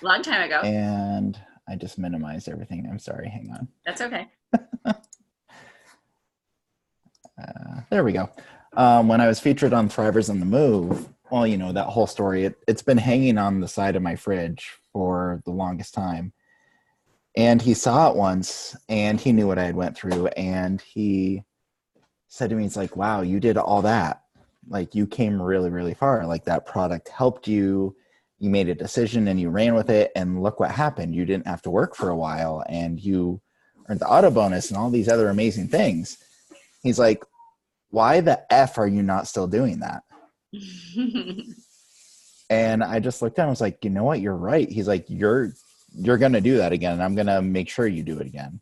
Long time ago. And I just minimized everything. I'm sorry. Hang on. That's okay. There we go. When I was featured on Thrivers on the Move, well, you know, that whole story, it's been hanging on the side of my fridge for the longest time. And he saw it once and he knew what I had went through. And he said to me, it's like, wow, you did all that. Like you came really, really far. Like that product helped you. You made a decision and you ran with it. And look what happened. You didn't have to work for a while and you earned the auto bonus and all these other amazing things. He's like, why the F are you not still doing that? And I just looked at him and was like, you know what? You're right. He's like, you're going to do that again. And I'm going to make sure you do it again.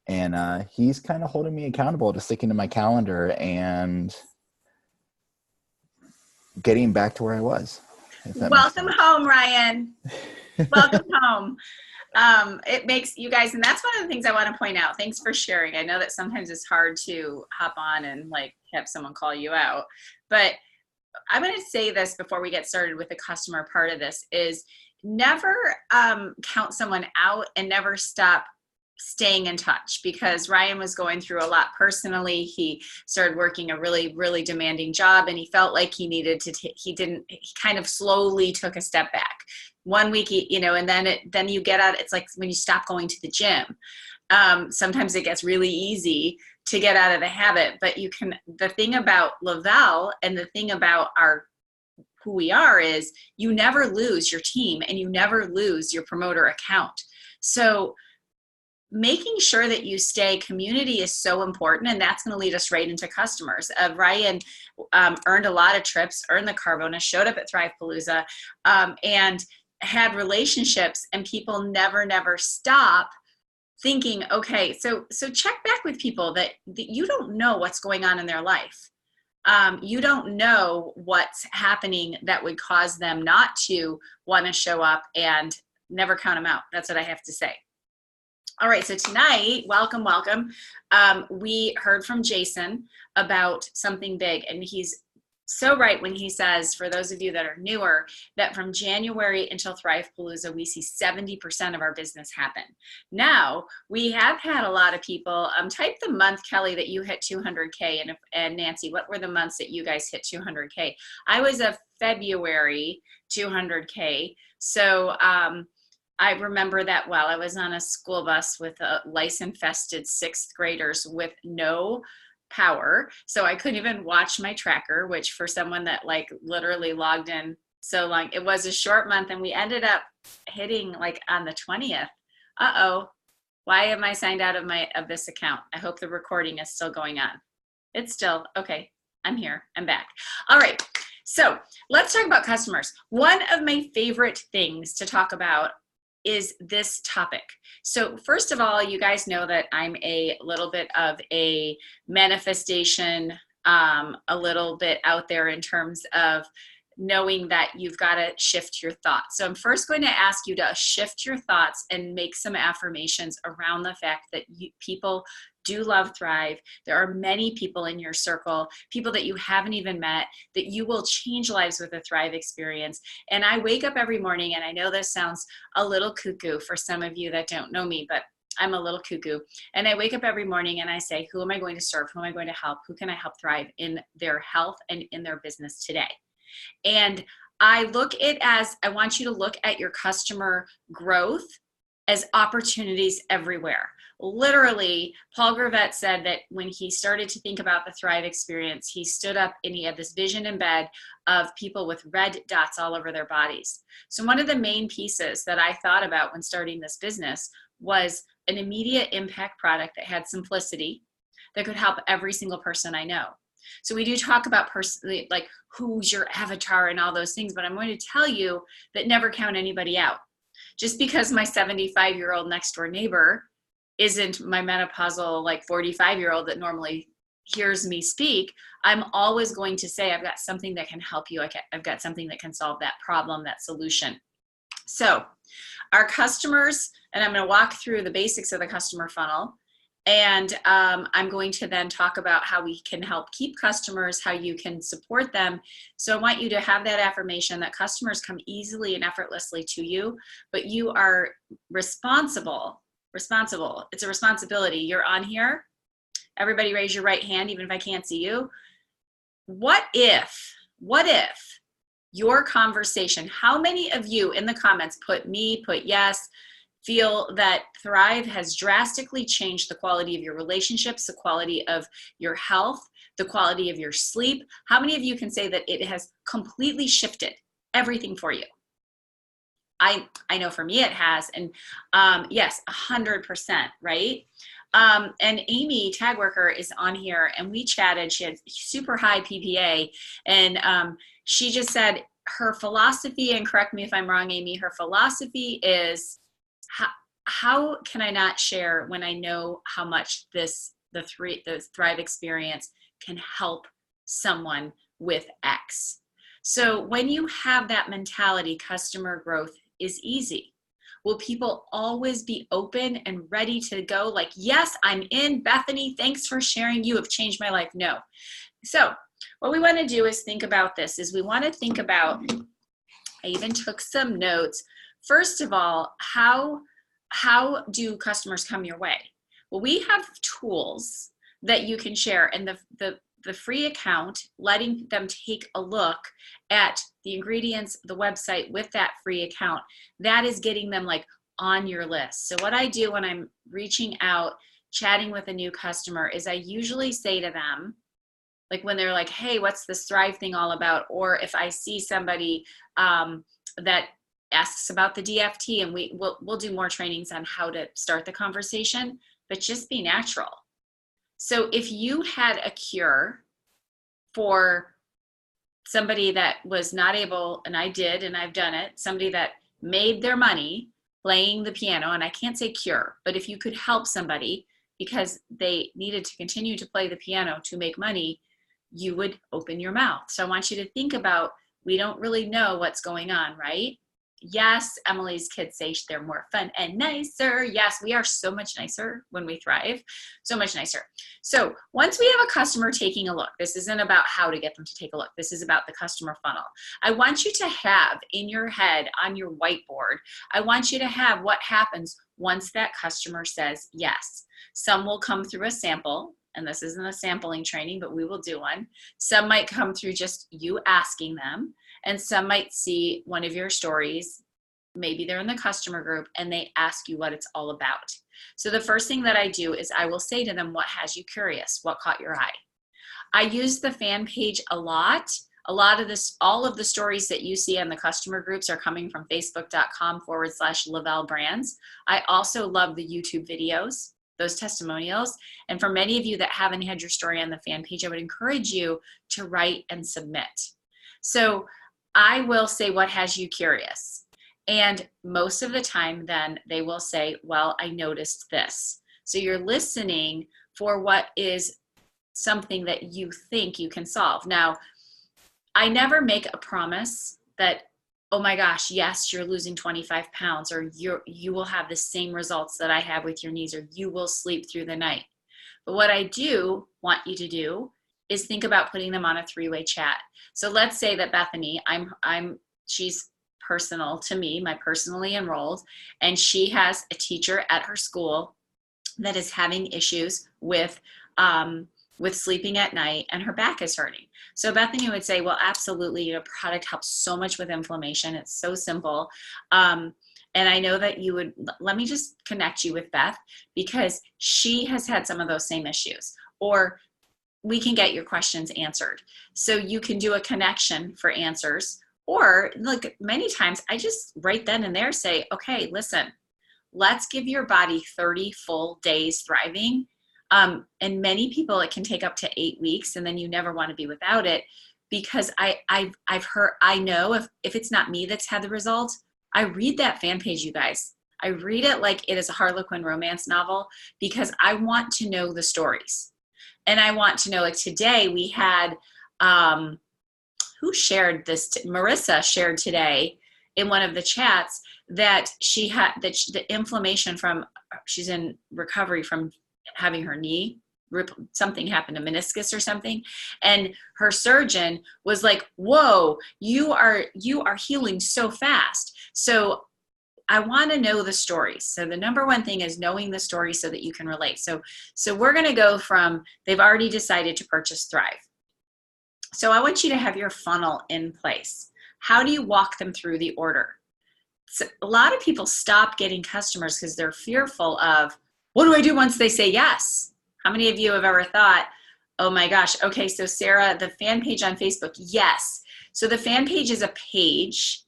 And he's kind of holding me accountable to sticking to my calendar and getting back to where I was. Welcome home, Ryan. Welcome home. It makes you guys, and that's one of the things I want to point out. Thanks for sharing. I know that sometimes it's hard to hop on and like have someone call you out, but I'm going to say this before we get started with the customer part of this is never count someone out and never stop staying in touch, because Ryan was going through a lot personally. He started working a really, really demanding job and he felt like he needed to, he kind of slowly took a step back. One week, you know, and then you get out, it's like when you stop going to the gym. Sometimes it gets really easy to get out of the habit, but you can, the thing about Lavelle and the thing about who we are is you never lose your team and you never lose your promoter account. So making sure that you stay, community is so important, and that's going to lead us right into customers. Ryan earned a lot of trips, earned the car bonus, showed up at Thrivepalooza, and had relationships, and people never stop thinking, okay, so check back with people that you don't know what's going on in their life. You don't know what's happening that would cause them not to want to show up, and never count them out. That's what I have to say. All right, so tonight, welcome. We heard from Jason about something big, and he's so right when he says, for those of you that are newer, that from January until Thrivepalooza, we see 70% of our business happen. Now, we have had a lot of people, type the month, Kelly, that you hit 200K, and Nancy, what were the months that you guys hit 200K? I was a February 200K, so I remember that well. I was on a school bus with lice-infested sixth graders with no power. So I couldn't even watch my tracker, which for someone that like literally logged in so long, it was a short month, and we ended up hitting like on the 20th. Uh-oh, why am I signed out of this account? I hope the recording is still going on. It's still, okay, I'm here, I'm back. All right, so let's talk about customers. One of my favorite things to talk about is this topic. So first of all, you guys know that I'm a little bit of a manifestation, a little bit out there in terms of knowing that you've got to shift your thoughts. So I'm first going to ask you to shift your thoughts and make some affirmations around the fact that people do love Thrive. There are many people in your circle, people that you haven't even met, that you will change lives with a Thrive experience. And I wake up every morning, and I know this sounds a little cuckoo for some of you that don't know me, but I'm a little cuckoo. And I wake up every morning and I say, who am I going to serve? Who am I going to help? Who can I help thrive in their health and in their business today? And I want you to look at your customer growth as opportunities everywhere. Literally, Paul Gravett said that when he started to think about the Thrive experience, he stood up and he had this vision in bed of people with red dots all over their bodies. So one of the main pieces that I thought about when starting this business was an immediate impact product that had simplicity, that could help every single person I know. So we do talk about personally, like who's your avatar and all those things, but I'm going to tell you that never count anybody out. Just because my 75-year-old next door neighbor isn't my menopausal like 45-year-old that normally hears me speak, I'm always going to say, I've got something that can help you. I've got something that can solve that problem, that solution. So our customers, and I'm going to walk through the basics of the customer funnel, And I'm going to then talk about how we can help keep customers, how you can support them. So I want you to have that affirmation that customers come easily and effortlessly to you, but you are responsible. Responsible. It's a responsibility. You're on here. Everybody raise your right hand, even if I can't see you. What if your conversation, how many of you in the comments put me, put yes, feel that Thrive has drastically changed the quality of your relationships, the quality of your health, the quality of your sleep? How many of you can say that it has completely shifted everything for you? I know for me it has, and yes, 100%, right? And Amy Tag Worker is on here, and we chatted. She had super high PPA, and she just said her philosophy, and correct me if I'm wrong, Amy, her philosophy is, how can I not share when I know how much the Thrive experience can help someone with X? So when you have that mentality, customer growth is easy. Will people always be open and ready to go? Like, yes, I'm in. Bethany, thanks for sharing. You have changed my life. No. So what we want to do is think about this, is we want to think about, I even took some notes. First of all, how do customers come your way? Well, we have tools that you can share, and the free account, letting them take a look at the ingredients, the website with that free account, that is getting them like on your list. So what I do when I'm reaching out, chatting with a new customer, is I usually say to them, like when they're like, hey, what's this Thrive thing all about? Or if I see somebody that asks about the DFT, and we'll do more trainings on how to start the conversation, but just be natural. So if you had a cure for somebody that was not able, and I did, and I've done it, somebody that made their money playing the piano, and I can't say cure, but if you could help somebody because they needed to continue to play the piano to make money, you would open your mouth. So I want you to think about, we don't really know what's going on, right? Yes, Emily's kids say they're more fun and nicer. Yes, we are so much nicer when we Thrive, so much nicer. So once we have a customer taking a look, this isn't about how to get them to take a look. This is about the customer funnel. I want you to have in your head, on your whiteboard, I want you to have what happens once that customer says yes. Some will come through a sample, and this isn't a sampling training, but we will do one. Some might come through just you asking them, and some might see one of your stories. Maybe they're in the customer group and they ask you what it's all about. So the first thing that I do is I will say to them, what has you curious? What caught your eye? I use the fan page a lot. A lot of this, all of the stories that you see in the customer groups are coming from facebook.com/Lavelle Brands. I also love the YouTube videos, those testimonials. And for many of you that haven't had your story on the fan page, I would encourage you to write and submit. So I will say, what has you curious? And most of the time then they will say, well, I noticed this. So you're listening for what is something that you think you can solve. Now, I never make a promise that, oh my gosh, yes, you're losing 25 pounds, or you will have the same results that I have with your knees, or you will sleep through the night. But what I do want you to do is think about putting them on a three-way chat. So let's say that Bethany, she's personal to me, my personally enrolled, and she has a teacher at her school that is having issues with sleeping at night, and her back is hurting. So Bethany would say, well, absolutely, your product helps so much with inflammation. It's so simple. And I know that you would, let me just connect you with Beth, because she has had some of those same issues, or we can get your questions answered. So you can do a connection for answers, or look, many times I just right then and there say, okay, listen, let's give your body 30 full days thriving. And many people, it can take up to 8 weeks, and then you never want to be without it, because I've heard, I know if it's not me that's had the result, I read that fan page, you guys. I read it like it is a Harlequin romance novel, because I want to know the stories. And I want to know, like today we had, who shared this? Marissa shared today in one of the chats that she had the inflammation from, she's in recovery from having her knee something happened, a meniscus or something, and her surgeon was like, whoa, you are healing so fast. So I want to know the stories. So the number one thing is knowing the story so that you can relate. So we're going to go from, they've already decided to purchase Thrive. So I want you to have your funnel in place. How do you walk them through the order? So a lot of people stop getting customers because they're fearful of, what do I do once they say yes? How many of you have ever thought, oh my gosh, okay, so Sarah, the fan page on Facebook, yes. So the fan page is a page,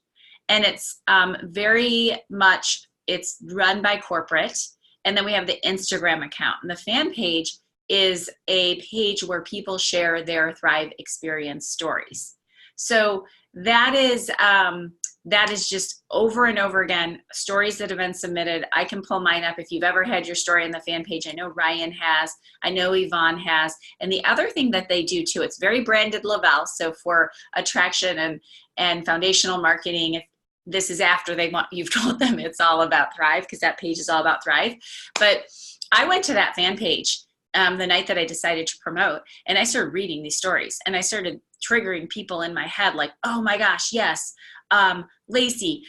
and it's very much, it's run by corporate. And then we have the Instagram account. And the fan page is a page where people share their Thrive experience stories. So that is just over and over again, stories that have been submitted. I can pull mine up if you've ever had your story on the fan page. I know Ryan has, I know Yvonne has. And the other thing that they do too, it's very branded Lavelle. So for attraction and foundational marketing, if this is after you've told them it's all about Thrive, because that page is all about Thrive. But I went to that fan page the night that I decided to promote, and I started reading these stories, and I started triggering people in my head like, oh my gosh, yes, Lacey,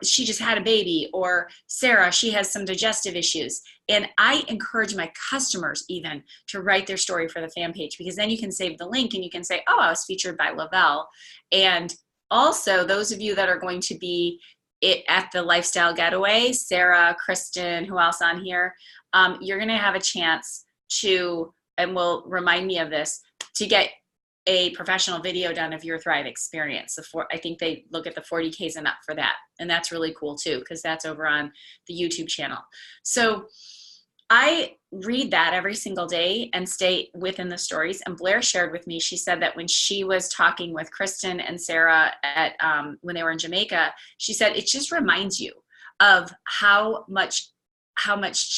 she just had a baby, or Sarah, she has some digestive issues. And I encourage my customers even to write their story for the fan page, because then you can save the link and you can say, oh, I was featured by Lavelle. And also, those of you that are going to be at the Lifestyle Getaway, Sarah, Kristen, who else on here, you're going to have a chance to, and will remind me of this, to get a professional video done of your Thrive experience. I think they look at the 40Ks and up for that. And that's really cool too, because that's over on the YouTube channel. So I read that every single day and stay within the stories. And Blair shared with me, she said that when she was talking with Kristen and Sarah at when they were in Jamaica, she said it just reminds you of how much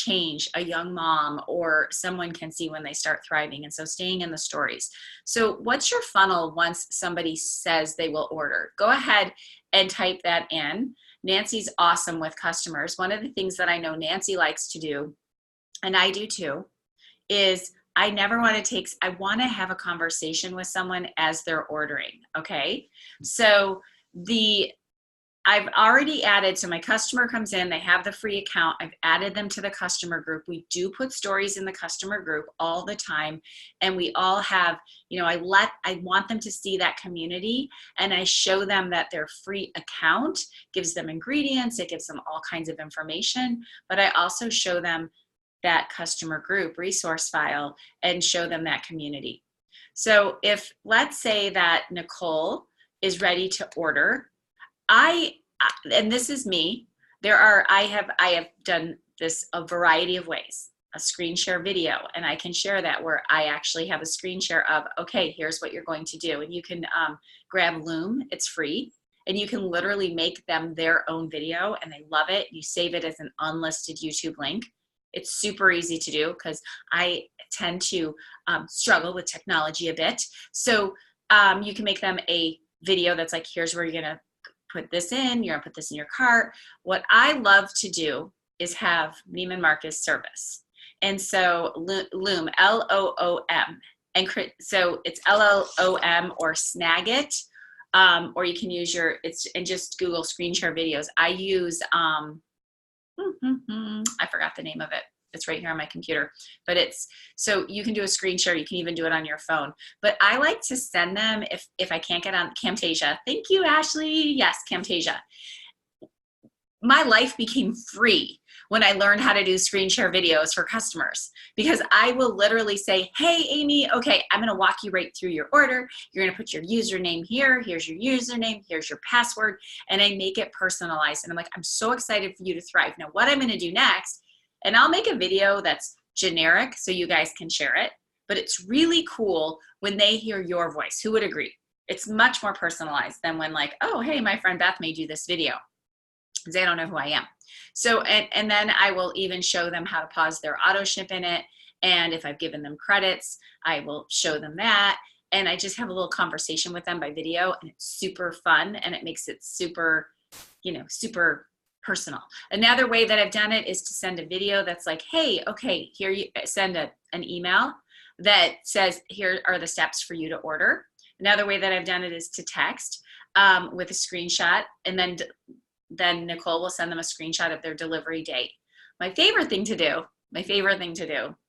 change a young mom or someone can see when they start thriving. And so staying in the stories. So what's your funnel once somebody says they will order? Go ahead and type that in. Nancy's awesome with customers. One of the things that I know Nancy likes to do, and I do too, is I want to have a conversation with someone as they're ordering. Okay. So I've already added, so my customer comes in, they have the free account. I've added them to the customer group. We do put stories in the customer group all the time. And we all have, I want them to see that community, and I show them that their free account gives them ingredients. It gives them all kinds of information, but I also show them that customer group resource file and show them that community. So if, let's say that Nicole is ready to order, and this is me, I have done this a variety of ways, a screen share video, and I can share that where I actually have a screen share of, okay, here's what you're going to do. And you can grab Loom, it's free, and you can literally make them their own video, and they love it. You save it as an unlisted YouTube link. It's super easy to do because I tend to struggle with technology a bit. So you can make them a video that's like, here's where you're gonna put this in, you're gonna put this in your cart. What I love to do is have Neiman Marcus service. And so Loom, L-O-O-M. And so it's L-O-O-M or Snagit, or you can use and just Google screen share videos. I use, I forgot the name of it. It's right here on my computer, but so you can do a screen share. You can even do it on your phone, but I like to send them if I can't get on Camtasia. Thank you, Ashley. Yes, Camtasia. My life became free when I learned how to do screen share videos for customers, because I will literally say, hey, Amy, okay, I'm going to walk you right through your order. You're going to put your username here. Here's your username. Here's your password. And I make it personalized. And I'm like, I'm so excited for you to thrive. Now, what I'm going to do next, and I'll make a video that's generic so you guys can share it, but it's really cool when they hear your voice. Who would agree? It's much more personalized than when like, oh, hey, my friend Beth made you this video, because they don't know who I am. So, and then I will even show them how to pause their auto ship in it. And if I've given them credits, I will show them that. And I just have a little conversation with them by video, and it's super fun, and it makes it super, super personal. Another way that I've done it is to send a video that's like, hey, okay, here you send an email that says, here are the steps for you to order. Another way that I've done it is to text with a screenshot, and then Nicole will send them a screenshot of their delivery date. My favorite thing to do,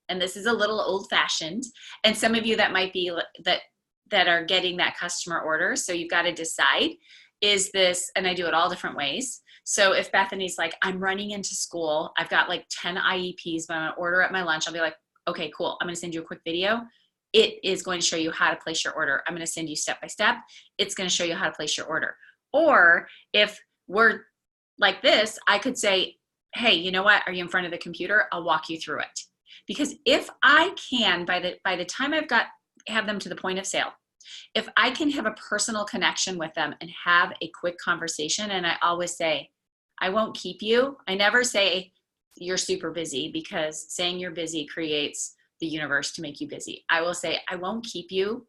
and this is a little old fashioned, and some of you that might be that are getting that customer order, so you've got to decide, is this, and I do it all different ways. So if Bethany's like, I'm running into school, I've got like 10 IEPs, but I'm gonna order at my lunch, I'll be like, okay, cool. I'm gonna send you a quick video. It is going to show you how to place your order. I'm gonna send you step by step. It's gonna show you how to place your order. Or if we're like this, I could say, hey, you know what? Are you in front of the computer? I'll walk you through it. Because if I can, by the time have them to the point of sale, if I can have a personal connection with them and have a quick conversation, and I always say, I won't keep you. I never say you're super busy, because saying you're busy creates the universe to make you busy. I will say, I won't keep you.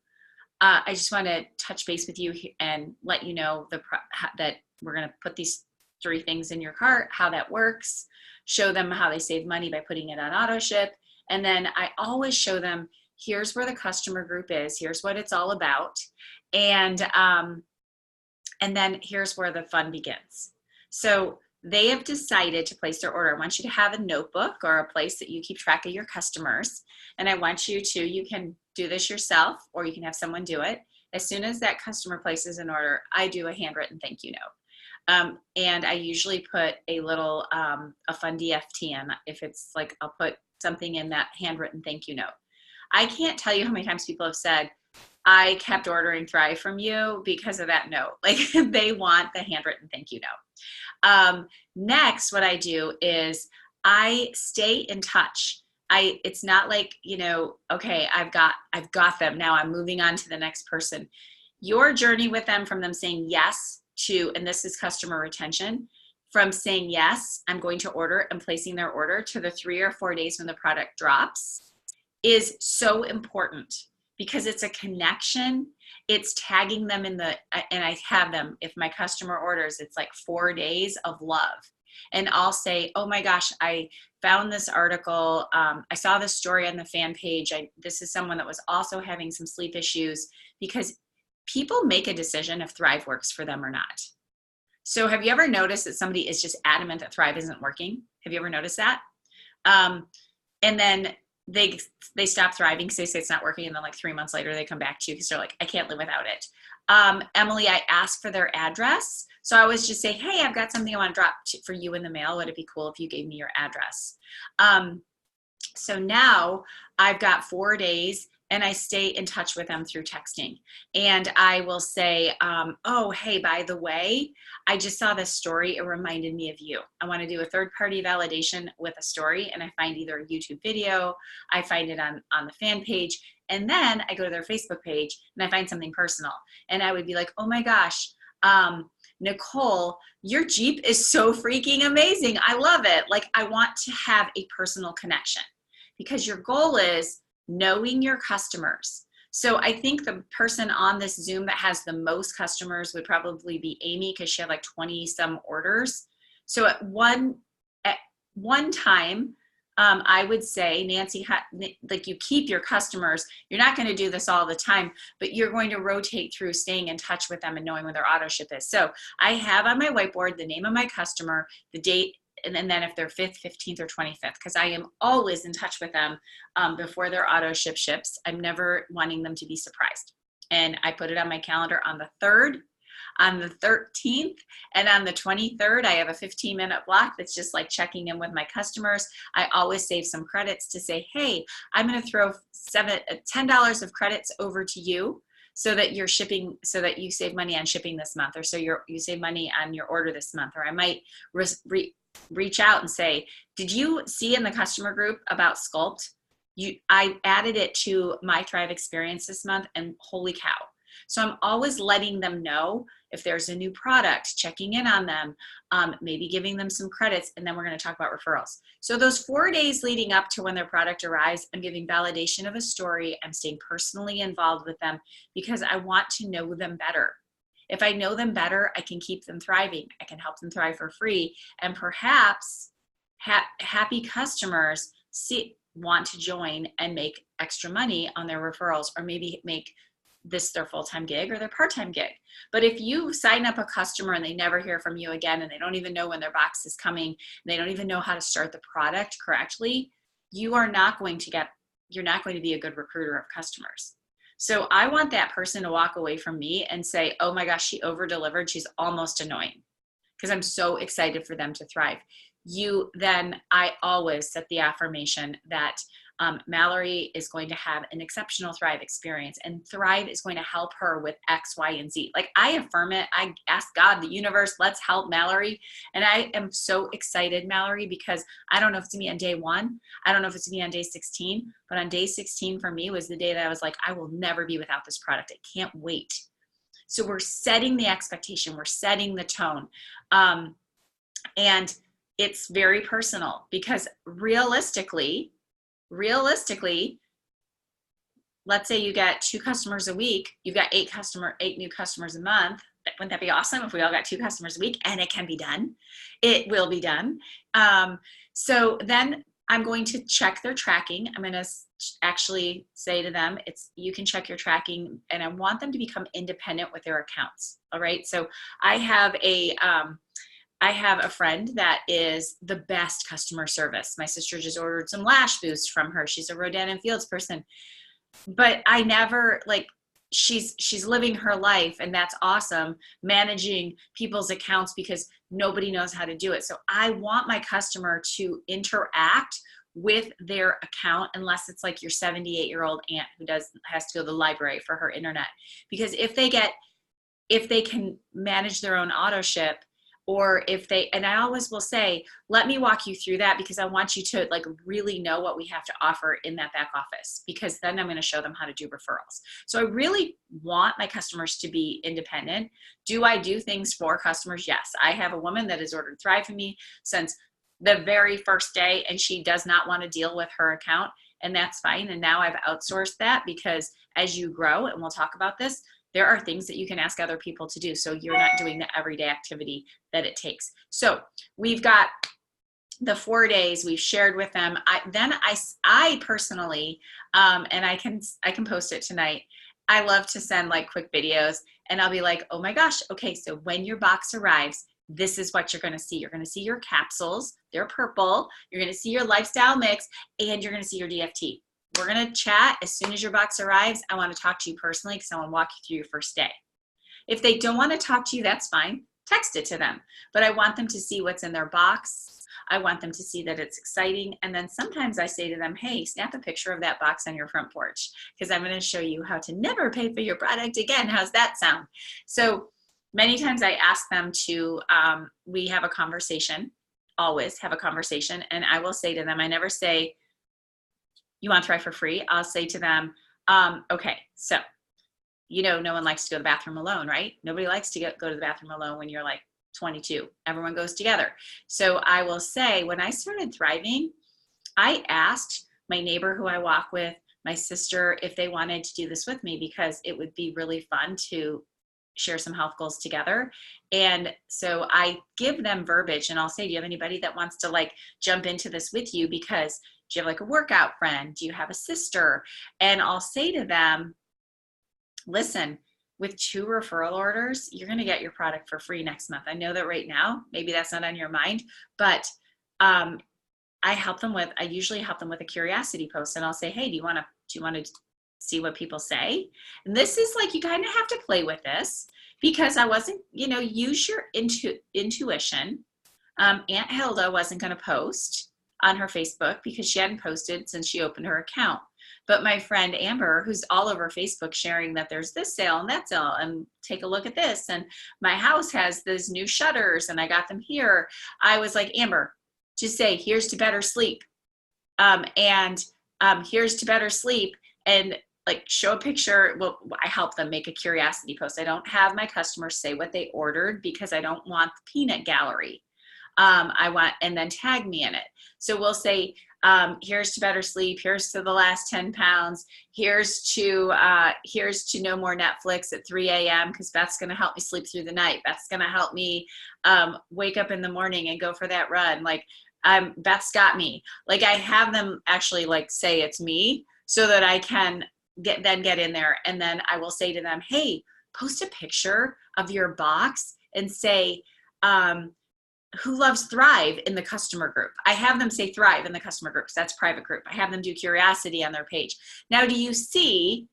I just want to touch base with you and let you know that we're going to put these 3 things in your cart, how that works, show them how they save money by putting it on auto ship. And then I always show them, here's where the customer group is, here's what it's all about. And then here's where the fun begins. So they have decided to place their order. I want you to have a notebook or a place that you keep track of your customers. And I want you can do this yourself, or you can have someone do it. As soon as that customer places an order, I do a handwritten thank you note. And I usually put a little, a fun DFT in. If it's like, I'll put something in that handwritten thank you note. I can't tell you how many times people have said, I kept ordering Thrive from you because of that note. Like, they want the handwritten thank you note. Next, what I do is I stay in touch. It's not like, okay, I've got them. Now I'm moving on to the next person. Your journey with them, from them saying yes to, and this is customer retention, from saying yes, I'm going to order, and placing their order, to the 3 or 4 days when the product drops, is so important, because it's a connection. It's tagging them and I have them, if my customer orders, it's like 4 days of love. And I'll say, oh my gosh, I found this article. I saw this story on the fan page. This is someone that was also having some sleep issues, because people make a decision if Thrive works for them or not. So have you ever noticed that somebody is just adamant that Thrive isn't working? Have you ever noticed that? And then they stop thriving because they say it's not working, and then like 3 months later they come back to you because they're like, I can't live without it. Emily, I asked for their address, so I always just say, hey, I've got something I want to drop for you in the mail. Would it be cool if you gave me your address? So now I've got 4 days, and I stay in touch with them through texting. And I will say, oh, hey, by the way, I just saw this story. It reminded me of you. I want to do a third-party validation with a story, and I find either a YouTube video, I find it on the fan page, and then I go to their Facebook page, and I find something personal. And I would be like, oh my gosh, Nicole, your Jeep is so freaking amazing. I love it. Like, I want to have a personal connection, because your goal is knowing your customers. So I think the person on this Zoom that has the most customers would probably be Amy, because she had like 20 some orders. So at one time, I would say, Nancy, like, you keep your customers. You're not going to do this all the time, but you're going to rotate through staying in touch with them and knowing when their auto ship is. So I have on my whiteboard the name of my customer, the date, and then if they're 5th, 15th, or 25th, because I am always in touch with them before their auto ships. I'm never wanting them to be surprised. And I put it on my calendar on the 3rd, on the 13th, and on the 23rd. I have a 15-minute block that's just like checking in with my customers. I always save some credits to say, hey, I'm going to throw $10 of credits over to you, so that you're shipping, so that you save money on shipping this month, or so you save money on your order this month. Or I might reach out and say, did you see in the customer group about Sculpt? I added it to my Thrive experience this month, and holy cow. So I'm always letting them know if there's a new product, checking in on them, maybe giving them some credits, and then we're going to talk about referrals. So those 4 days leading up to when their product arrives, I'm giving validation of a story. I'm staying personally involved with them, because I want to know them better. If I know them better, I can keep them thriving. I can help them thrive for free. And perhaps happy customers want to join and make extra money on their referrals, or maybe make this their full-time gig or their part-time gig. But if you sign up a customer and they never hear from you again, and they don't even know when their box is coming, and they don't even know how to start the product correctly, you're not going to be a good recruiter of customers. So I want that person to walk away from me and say, oh my gosh, she over-delivered. She's almost annoying, because I'm so excited for them to thrive. I always set the affirmation that Mallory is going to have an exceptional Thrive experience, and Thrive is going to help her with X, Y, and Z. Like, I affirm it. I ask God, the universe, let's help Mallory. And I am so excited, Mallory, because I don't know if it's me on day 1. I don't know if it's me on day 16, but on day 16 for me was the day that I was like, I will never be without this product. I can't wait. So we're setting the expectation. We're setting the tone. And it's very personal, because realistically, let's say you get 2 customers a week, you've got 8 new customers a month. Wouldn't that be awesome if we all got 2 customers a week? And it can be done. It will be done. So then I'm going to check their tracking. I'm going to actually say to them, you can check your tracking, and I want them to become independent with their accounts. All right. So I have a friend that is the best customer service. My sister just ordered some lash boost from her. She's a Rodan and Fields person, but I never, like, she's living her life, and that's awesome, managing people's accounts, because nobody knows how to do it. So I want my customer to interact with their account, unless it's like your 78-year-old aunt who has to go to the library for her internet. Because if they can manage their own auto ship, or and I always will say, let me walk you through that, because I want you to like really know what we have to offer in that back office, because then I'm going to show them how to do referrals. So I really want my customers to be independent. Do I do things for customers? Yes. I have a woman that has ordered Thrive from me since the very first day, and she does not want to deal with her account, and that's fine. And now I've outsourced that, because as you grow, and we'll talk about this, there are things that you can ask other people to do, so you're not doing the everyday activity that it takes. So we've got the 4 days we've shared with them. I personally, and I can post it tonight, I love to send like quick videos, and I'll be like, oh my gosh, okay, so when your box arrives, this is what you're going to see. You're going to see your capsules. They're purple. You're going to see your lifestyle mix, and you're going to see your DFT. We're going to chat as soon as your box arrives. I want to talk to you personally, because I want to walk you through your first day. If they don't want to talk to you, that's fine. Text it to them. But I want them to see what's in their box. I want them to see that it's exciting. And then sometimes I say to them, hey, snap a picture of that box on your front porch, because I'm going to show you how to never pay for your product again. How's that sound? So many times I ask them to, we have a conversation, always have a conversation. And I will say to them, I never say, you want to try for free? I'll say to them, okay, so, no one likes to go to the bathroom alone, right? Nobody likes to go to the bathroom alone when you're like 22. Everyone goes together. So I will say, when I started thriving, I asked my neighbor who I walk with, my sister, if they wanted to do this with me, because it would be really fun to share some health goals together. And so I give them verbiage, and I'll say, do you have anybody that wants to like jump into this with you? Because do you have like a workout friend? Do you have a sister? And I'll say to them, listen, with 2 referral orders, you're going to get your product for free next month. I know that right now, maybe that's not on your mind, but I usually help them with a curiosity post, and I'll say, hey, do you want to see what people say? And this is like, you kind of have to play with this, because I wasn't, use your intuition. Aunt Hilda wasn't going to post on her Facebook, because she hadn't posted since she opened her account. But my friend Amber, who's all over Facebook sharing that there's this sale and that sale, and take a look at this, and my house has these new shutters and I got them here. I was like, Amber, just say, here's to better sleep. Here's to better sleep. And like, show a picture. Well, I help them make a curiosity post. I don't have my customers say what they ordered, because I don't want the peanut gallery. And then tag me in it. So we'll say, Here's to better sleep. Here's to the last 10 pounds. Here's to no more Netflix at 3 a.m. because Beth's going to help me sleep through the night. Beth's going to help me wake up in the morning and go for that run. Like, Beth's got me. Like, I have them actually like say it's me so that I can get in there. And then I will say to them, hey, post a picture of your box and say, who loves Thrive in the customer group. I have them say Thrive in the customer groups. That's private group. I have them do Curiosity on their page. Now, do you see,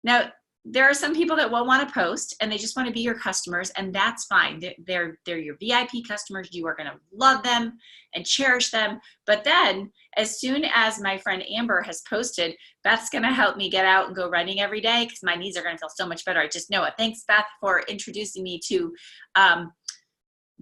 now there are some people that will want to post and they just want to be your customers, and that's fine. They're your VIP customers. You are going to love them and cherish them. But then as soon as my friend Amber has posted, Beth's going to help me get out and go running every day because my knees are going to feel so much better. I just know it. Thanks, Beth, for introducing me to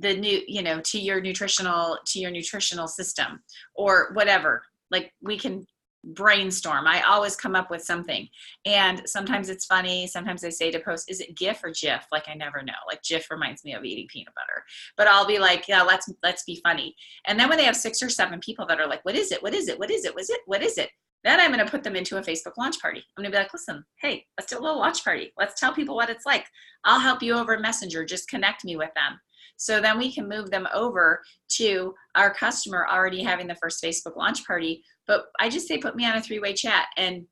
the new, to your nutritional system or whatever. Like, we can brainstorm. I always come up with something, and sometimes it's funny. Sometimes I say to post, is it GIF or GIF? Like, I never know. Like, GIF reminds me of eating peanut butter, but I'll be like, yeah, let's be funny. And then when they have 6 or 7 people that are like, what is it? What is it? What is it? What is it? Then I'm going to put them into a Facebook launch party. I'm going to be like, listen, hey, let's do a little launch party. Let's tell people what it's like. I'll help you over Messenger. Just connect me with them. So then we can move them over to our customer already having the first Facebook launch party. But I just say, put me on a 3-way chat and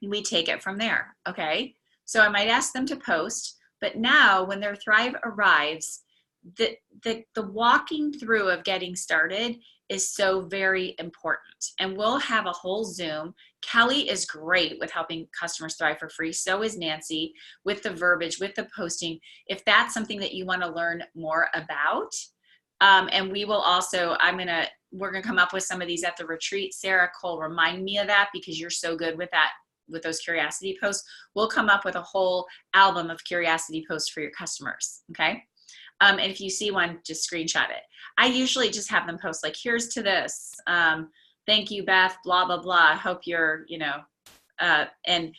we take it from there. Okay. So I might ask them to post, but now when their Thrive arrives, the walking through of getting started is so very important. And we'll have a whole Zoom. Kelly is great with helping customers thrive for free. So is Nancy with the verbiage, with the posting. If that's something that you want to learn more about, and we will also, we're going to come up with some of these at the retreat. Sarah Cole, remind me of that because you're so good with that, with those curiosity posts. We'll come up with a whole album of curiosity posts for your customers. Okay. And if you see one, just screenshot it. I usually just have them post like, here's to this. Thank you, Beth, blah, blah, blah. I hope you're, and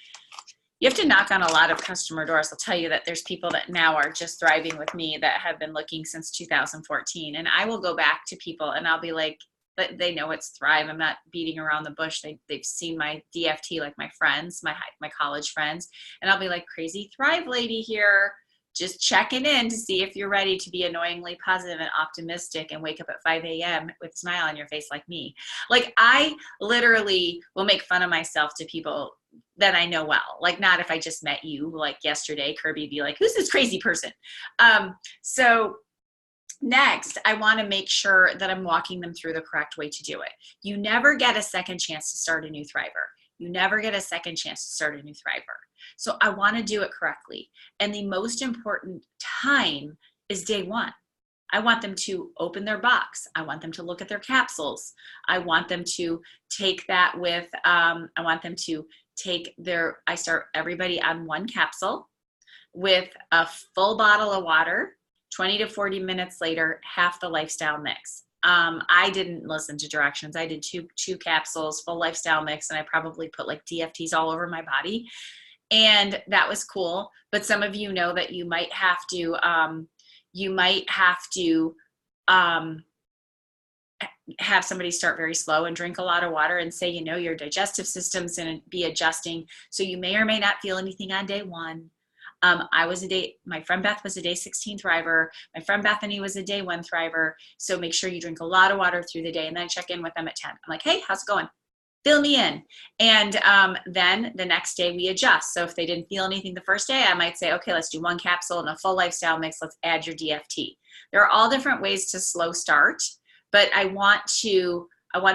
you have to knock on a lot of customer doors. I'll tell you that there's people that now are just thriving with me that have been looking since 2014. And I will go back to people and I'll be like, but they know it's Thrive. I'm not beating around the bush. They've seen my DFT, like my friends, my college friends. And I'll be like, crazy Thrive lady here. Just checking in to see if you're ready to be annoyingly positive and optimistic and wake up at 5 a.m. with a smile on your face like me. Like, I literally will make fun of myself to people that I know well. Like, not if I just met you, like yesterday, Kirby be like, who's this crazy person? So next, I want to make sure that I'm walking them through the correct way to do it. You never get a second chance to start a new Thriver. You never get a second chance to start a new Thriver. So I want to do it correctly. And the most important time is day 1. I want them to open their box. I want them to look at their capsules. I want them to take that with, I start everybody on 1 capsule with a full bottle of water. 20 to 40 minutes later, half the lifestyle mix. I didn't listen to directions. I did two capsules, full lifestyle mix, and I probably put like DFTs all over my body. And that was cool. But some of you know that you might have to have somebody start very slow and drink a lot of water and say, your digestive system's going to be adjusting. So you may or may not feel anything on day 1. My friend Beth was a day 16 Thriver. My friend Bethany was a day 1 Thriver. So make sure you drink a lot of water through the day and then check in with them at 10. I'm like, hey, how's it going? Fill me in. And then the next day we adjust. So if they didn't feel anything the first day, I might say, okay, let's do 1 capsule and a full lifestyle mix. Let's add your DFT. There are all different ways to slow start, but I want to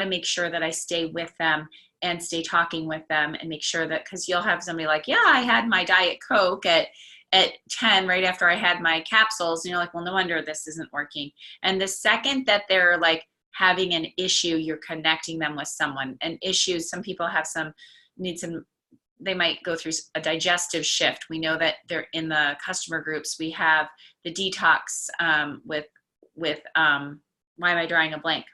make sure that I stay with them and stay talking with them and make sure that, because you'll have somebody like, yeah, I had my Diet Coke at 10 right after I had my capsules. And you're like, well, no wonder this isn't working. And the second that they're like having an issue, you're connecting them with someone. And issues, some people they might go through a digestive shift. We know that they're in the customer groups. We have the detox with why am I drawing a blank?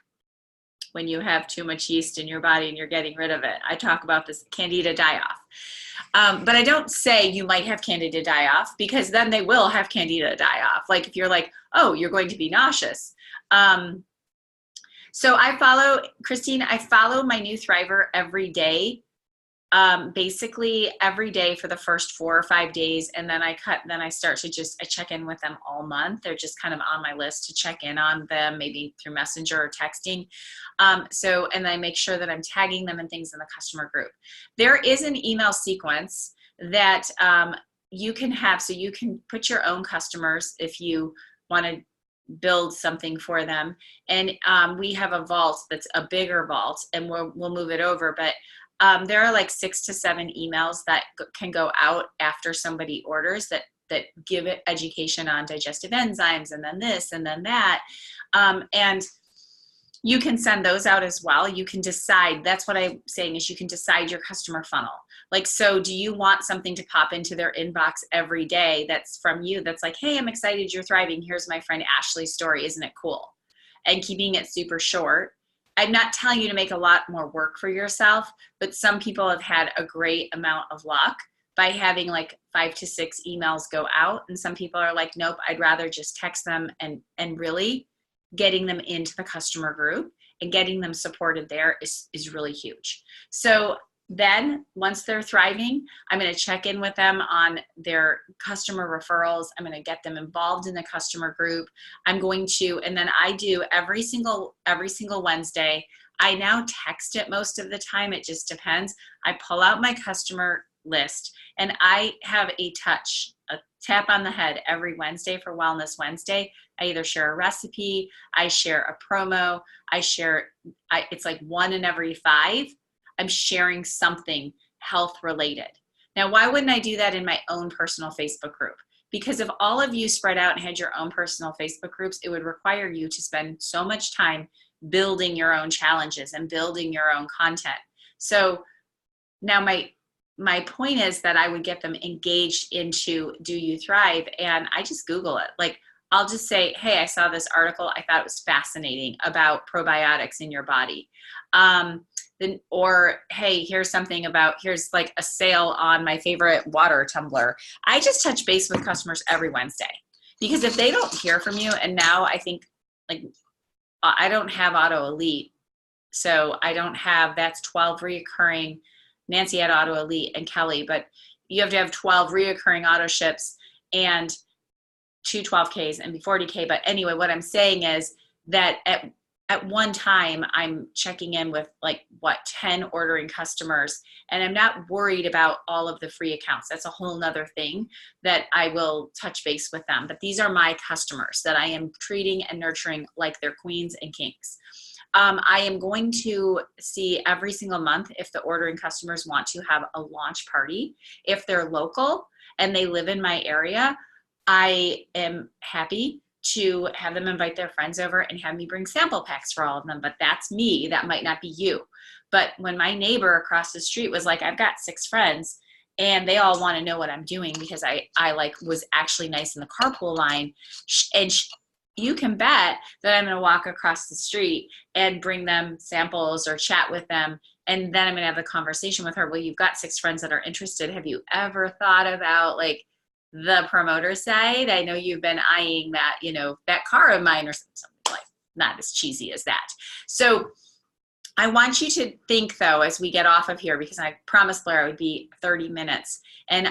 When you have too much yeast in your body and you're getting rid of it. I talk about this Candida die-off. But I don't say you might have Candida die-off, because then they will have Candida die-off. Like if you're like, oh, you're going to be nauseous. So Christine, I follow my new Thriver every day. Basically every day for the first 4 or 5 days. And then I start to I check in with them all month. They're just kind of on my list to check in on them, maybe through Messenger or texting. And I make sure that I'm tagging them and things in the customer group. There is an email sequence that you can have, so you can put your own customers if you want to build something for them. And we have a vault that's a bigger vault, and we'll move it over. But there are like 6 to 7 emails that can go out after somebody orders that give it education on digestive enzymes, and then this and then that. And you can send those out as well. You can decide, that's what I'm saying, is you can decide your customer funnel. Like, so do you want something to pop into their inbox every day that's from you, that's like, hey, I'm excited you're thriving. Here's my friend Ashley's story. Isn't it cool? And keeping it super short. I'm not telling you to make a lot more work for yourself, but some people have had a great amount of luck by having like 5 to 6 emails go out. And some people are like, nope, I'd rather just text them, and really getting them into the customer group and getting them supported there is really huge. So then once they're thriving, I'm going to check in with them on their customer referrals. I'm going to get them involved in the customer group. I'm going to, and then I do every single Wednesday. I now text it most of the time. It just depends. I pull out my customer list, and I have a tap on the head every Wednesday for Wellness Wednesday. I either share a recipe, I share a promo, it's like 1 in every 5. I'm sharing something health related. Now, why wouldn't I do that in my own personal Facebook group? Because if all of you spread out and had your own personal Facebook groups, it would require you to spend so much time building your own challenges and building your own content. So now my point is that I would get them engaged into Do You Thrive? And I just Google it. Like, I'll just say, hey, I saw this article. I thought it was fascinating about probiotics in your body. Or, hey, here's like a sale on my favorite water tumbler. I just touch base with customers every Wednesday, because if they don't hear from you, and now I think, like, I don't have Auto Elite. So I don't have, that's 12 reoccurring. Nancy had Auto Elite and Kelly, but you have to have 12 reoccurring auto ships and 2 12Ks and be 40K. But anyway, what I'm saying is that at one time I'm checking in with 10 ordering customers, and I'm not worried about all of the free accounts. That's a whole nother thing that I will touch base with them. But these are my customers that I am treating and nurturing like they're queens and kings. I am going to see every single month if the ordering customers want to have a launch party. If they're local and they live in my area, I am happy to have them invite their friends over and have me bring sample packs for all of them. But that's me. That might not be you. But when my neighbor across the street was like, I've got 6 friends and they all want to know what I'm doing because I was actually nice in the carpool line, and you can bet that I'm going to walk across the street and bring them samples or chat with them. And then I'm going to have a conversation with her. Well, you've got 6 friends that are interested. Have you ever thought about the promoter side? I know you've been eyeing that, that car of mine or something, like not as cheesy as that. So I want you to think, though, as we get off of here, because I promised Blair it would be 30 minutes, and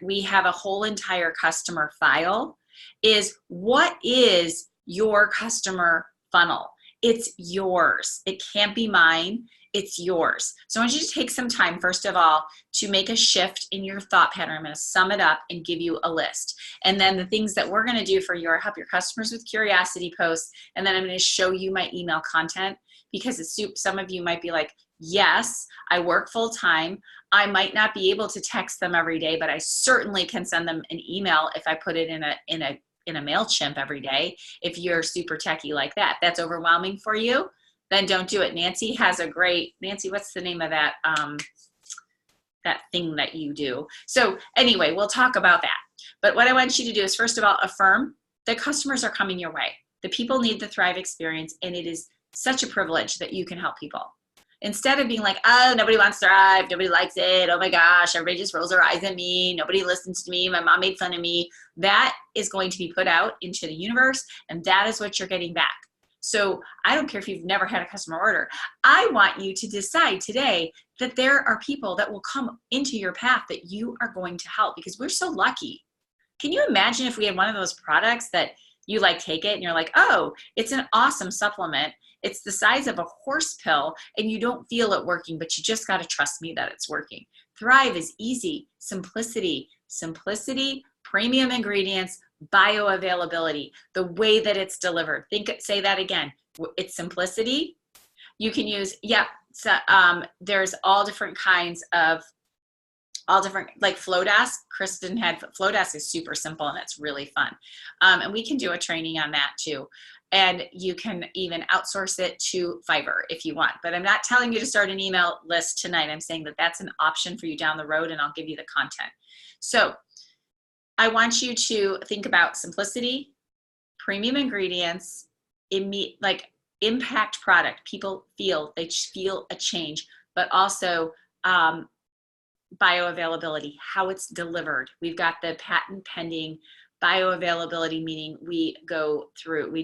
we have a whole entire customer file, is what is your customer funnel? It's yours. It can't be mine. It's yours. So I want you to take some time, first of all, to make a shift in your thought pattern. I'm going to sum it up and give you a list. And then the things that we're going to do for help your customers with curiosity posts. And then I'm going to show you my email content, because some of you might be like, yes, I work full time. I might not be able to text them every day, but I certainly can send them an email if I put it in a MailChimp every day. If you're super techie like that, that's overwhelming for you, then don't do it. Nancy, what's the name of that thing that you do? So anyway, we'll talk about that. But what I want you to do is, first of all, affirm that customers are coming your way. The people need the Thrive experience, and it is such a privilege that you can help people. Instead of being like, oh, nobody wants Thrive, nobody likes it, oh my gosh, everybody just rolls their eyes at me, nobody listens to me, my mom made fun of me. That is going to be put out into the universe, and that is what you're getting back. So I don't care if you've never had a customer order. I want you to decide today that there are people that will come into your path that you are going to help, because we're so lucky. Can you imagine if we had one of those products that you like take it and you're like, oh, it's an awesome supplement. It's the size of a horse pill and you don't feel it working, but you just got to trust me that it's working. Thrive is easy, simplicity, premium ingredients, bioavailability, the way that it's delivered. Say that again. It's simplicity. You can use, there's all different kinds of, like Flowdesk. Kristen had Flowdesk is super simple and it's really fun. And we can do a training on that too. And you can even outsource it to Fiverr if you want. But I'm not telling you to start an email list tonight. I'm saying that that's an option for you down the road, and I'll give you the content. So I want you to think about simplicity, premium ingredients, impact product. People feel a change, but also bioavailability, how it's delivered. We've got the patent pending bioavailability, meaning we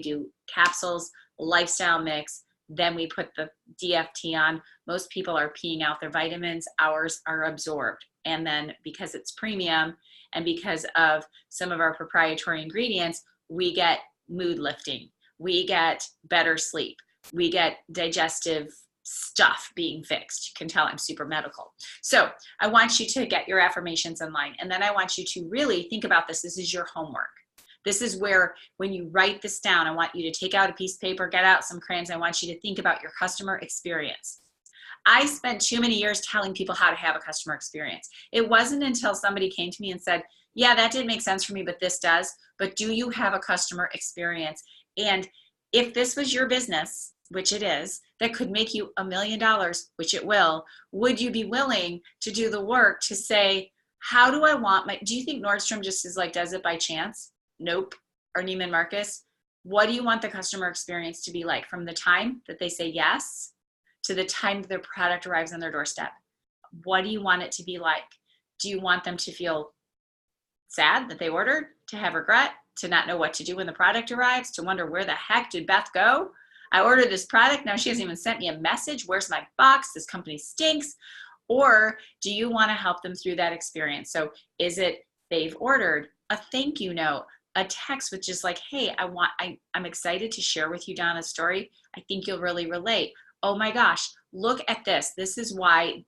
do capsules, lifestyle mix, then we put the DFT on. Most people are peeing out their vitamins, ours are absorbed. And then because it's premium and because of some of our proprietary ingredients, we get mood lifting, we get better sleep, we get digestive stuff being fixed. You can tell I'm super medical. So I want you to get your affirmations in line. And then I want you to really think about this. This is your homework. This is where, when you write this down, I want you to take out a piece of paper, get out some crayons. I want you to think about your customer experience. I spent too many years telling people how to have a customer experience. It wasn't until somebody came to me and said, yeah, that didn't make sense for me, but this does. But do you have a customer experience? And if this was your business, which it is, that could make you $1 million, which it will, would you be willing to do the work to say, how do I want do you think Nordstrom just does it by chance? Nope. Or Neiman Marcus? What do you want the customer experience to be like from the time that they say yes to the time that their product arrives on their doorstep? What do you want it to be like? Do you want them to feel sad that they ordered, to have regret, to not know what to do when the product arrives, to wonder where the heck did Beth go? I ordered this product, now she hasn't even sent me a message. Where's my box? This company stinks. Or do you want to help them through that experience? So is it they've ordered a thank you note, a text with just like, hey, I'm excited to share with you Donna's story. I think you'll really relate. Oh my gosh, look at this. This is why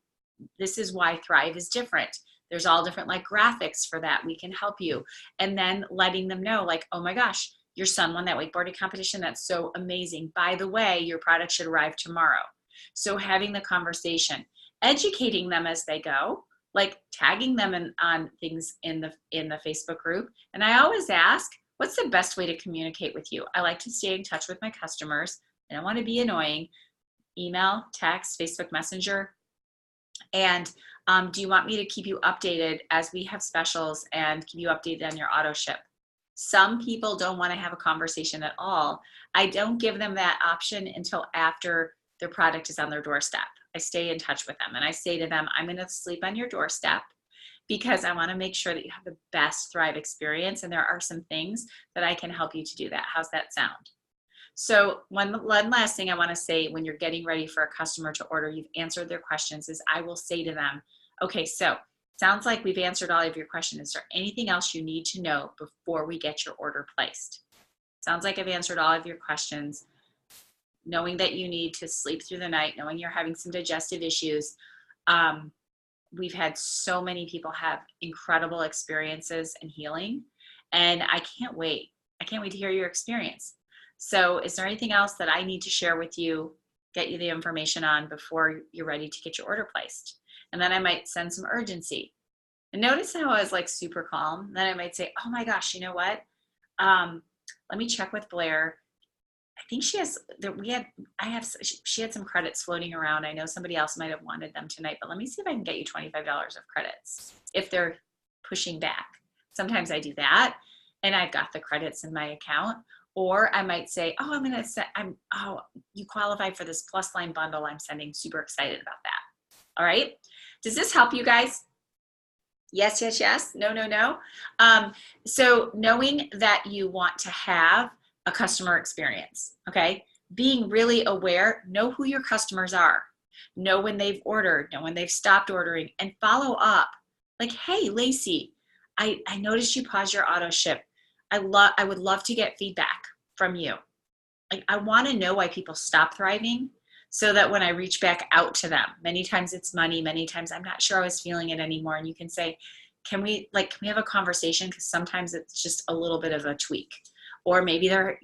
Thrive is different. There's all different graphics for that. We can help you. And then letting them know oh my gosh, your son won that wakeboarding competition. That's so amazing. By the way, your product should arrive tomorrow. So having the conversation, educating them as they go, tagging them on things in the Facebook group. And I always ask, what's the best way to communicate with you? I like to stay in touch with my customers. I don't want to be annoying. Email, text, Facebook Messenger. And do you want me to keep you updated as we have specials and keep you updated on your auto ship? Some people don't want to have a conversation at all. I don't give them that option until after their product is on their doorstep. I stay in touch with them and I say to them, I'm going to sleep on your doorstep because I want to make sure that you have the best Thrive experience. And there are some things that I can help you to do that. How's that sound? So one last thing I want to say when you're getting ready for a customer to order, you've answered their questions, is I will say to them, okay, so sounds like we've answered all of your questions. Is there anything else you need to know before we get your order placed? Sounds like I've answered all of your questions. Knowing that you need to sleep through the night, knowing you're having some digestive issues. We've had so many people have incredible experiences and healing, and I can't wait. I can't wait to hear your experience. So is there anything else that I need to share with you, get you the information on before you're ready to get your order placed? And then I might send some urgency. And notice how I was super calm. Then I might say, oh my gosh, you know what? Let me check with Blair. I think she has some credits floating around. I know somebody else might have wanted them tonight, but let me see if I can get you $25 of credits if they're pushing back. Sometimes I do that and I've got the credits in my account. Or I might say, you qualify for this plus line bundle I'm sending. Super excited about that. All right. Does this help you guys? Yes, yes, yes. No, no, no. So knowing that you want to have a customer experience, okay? being really aware, know who your customers are, know when they've ordered, know when they've stopped ordering, and follow up. Like, hey, Lacey, I noticed you paused your auto ship. I would love to get feedback from you. Like, I want to know why people stop thriving so that when I reach back out to them, many times it's money, many times I'm not sure I was feeling it anymore. And you can say, can we have a conversation? Because sometimes it's just a little bit of a tweak, or maybe they're,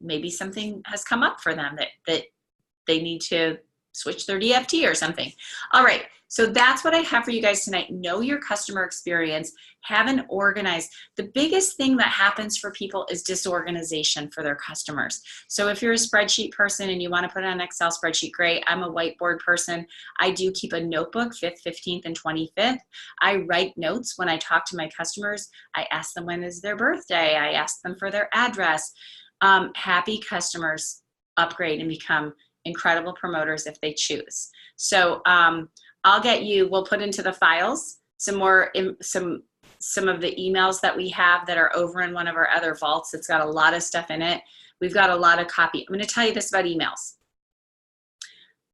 maybe something has come up for them that they need to switch their DFT or something. All right, so that's what I have for you guys tonight. Know your customer experience, have an organized. The biggest thing that happens for people is disorganization for their customers. So if you're a spreadsheet person and you want to put it on an Excel spreadsheet, great. I'm a whiteboard person. I do keep a notebook 5th, 15th, and 25th. I write notes when I talk to my customers. I ask them when is their birthday. I ask them for their address. Happy customers upgrade and become incredible promoters if they choose. So I'll get you, we'll put into the files some more, some of the emails that we have that are over in one of our other vaults. It's got a lot of stuff in it. We've got a lot of copy. I'm going to tell you this about emails.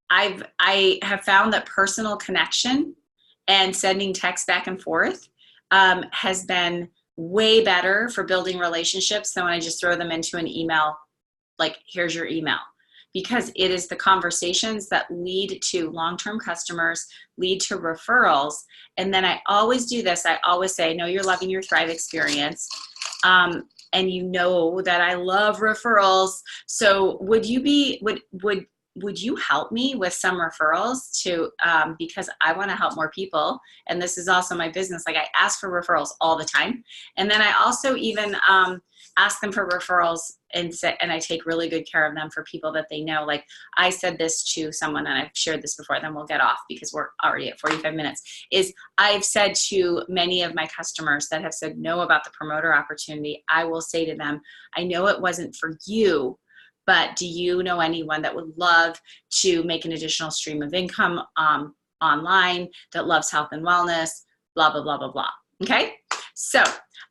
I have found that personal connection and sending text back and forth has been way better for building relationships than when I just throw them into an email, like, here's your email. Because it is the conversations that lead to long-term customers, lead to referrals. And then I always do this. I always say, I know you're loving your Thrive experience. And you know that I love referrals. So would you help me with some referrals to, because I want to help more people. And this is also my business. Like, I ask for referrals all the time. And then I also even ask them for referrals and I take really good care of them for people that they know. Like, I said this to someone, and I've shared this before, then we'll get off because we're already at 45 minutes, is I've said to many of my customers that have said no about the promoter opportunity, I will say to them, I know it wasn't for you, but do you know anyone that would love to make an additional stream of income online, that loves health and wellness, blah, blah, blah, blah, blah. Okay? So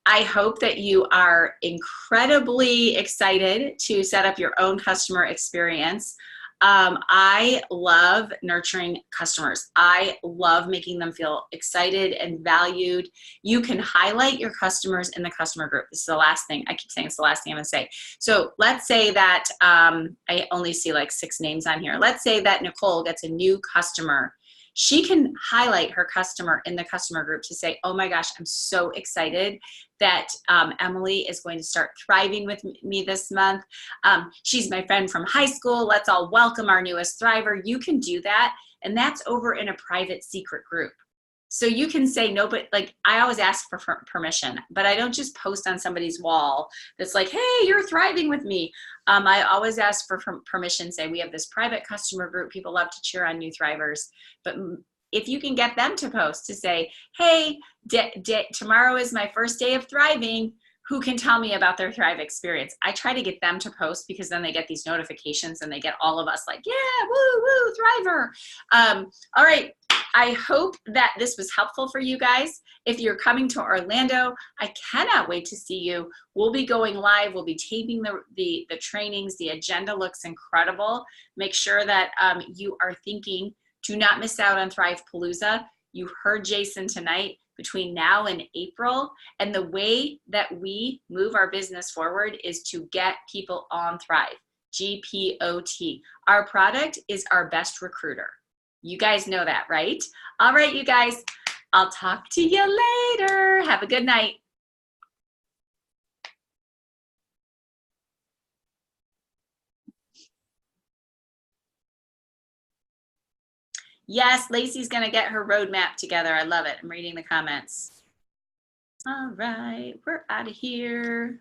I hope that you are incredibly excited to set up your own customer experience. I love nurturing customers. I love making them feel excited and valued. You can highlight your customers in the customer group. This is the last thing. I keep saying it's the last thing I'm going to say. So let's say that I only see like 6 names on here. Let's say that Nicole gets a new customer. She can highlight her customer in the customer group to say, oh my gosh, I'm so excited that Emily is going to start thriving with me this month. She's my friend from high school. Let's all welcome our newest thriver. You can do that. And that's over in a private secret group. So you can say no, but like, I always ask for permission, but I don't just post on somebody's wall that's like, hey, you're thriving with me. I always ask for permission, say we have this private customer group. People love to cheer on new thrivers. But if you can get them to post to say, hey, tomorrow is my first day of thriving. Who can tell me about their Thrive experience? I try to get them to post because then they get these notifications and they get all of us like, yeah, woo, woo, thriver. All right. I hope that this was helpful for you guys. If you're coming to Orlando, I cannot wait to see you. We'll be going live. We'll be taping the trainings. The agenda looks incredible. Make sure that you are thinking, do not miss out on Thrive Palooza. You heard Jason tonight. Between now and April, and the way that we move our business forward is to get people on Thrive, GPOT. Our product is our best recruiter. You guys know that, right? All right, you guys, I'll talk to you later. Have a good night. Yes, Lacey's gonna get her roadmap together. I love it. I'm reading the comments. All right, we're out of here.